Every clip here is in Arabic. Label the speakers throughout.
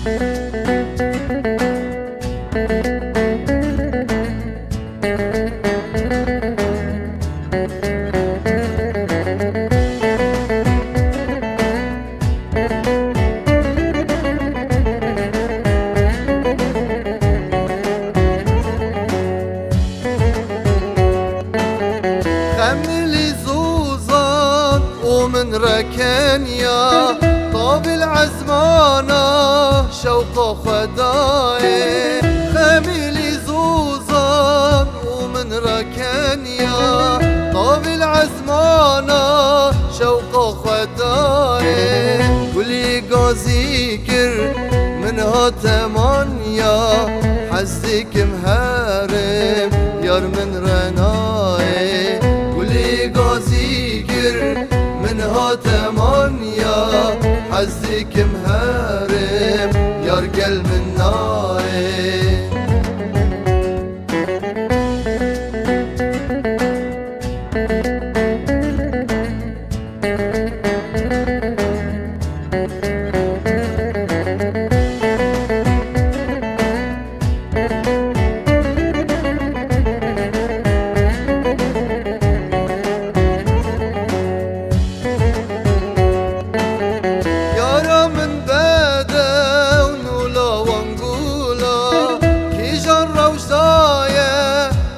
Speaker 1: خملي زوزان ومن ركنيا طاب العزمانة شوق خداي. خملي زوزان ومن ركنيا طاب العزمانة شوق خداي. كل قازيكر منها تمانيا حزك مهارم يار من رناي. كل قازيكر منها تمانيا حزك مهارم يار قلب الناي.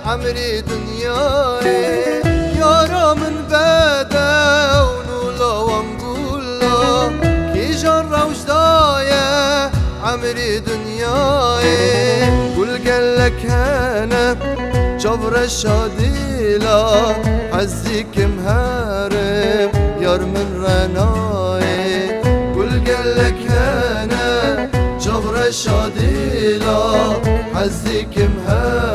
Speaker 1: عمري دنياي يارا من بدا ونولا ونقولا كي جرى وجدايا. عمري دنياي قول قالك انا جبر الشاديلا حزيك مهارم يار من رناي. قول قالك انا جبر الشاديلا حزيك مهارم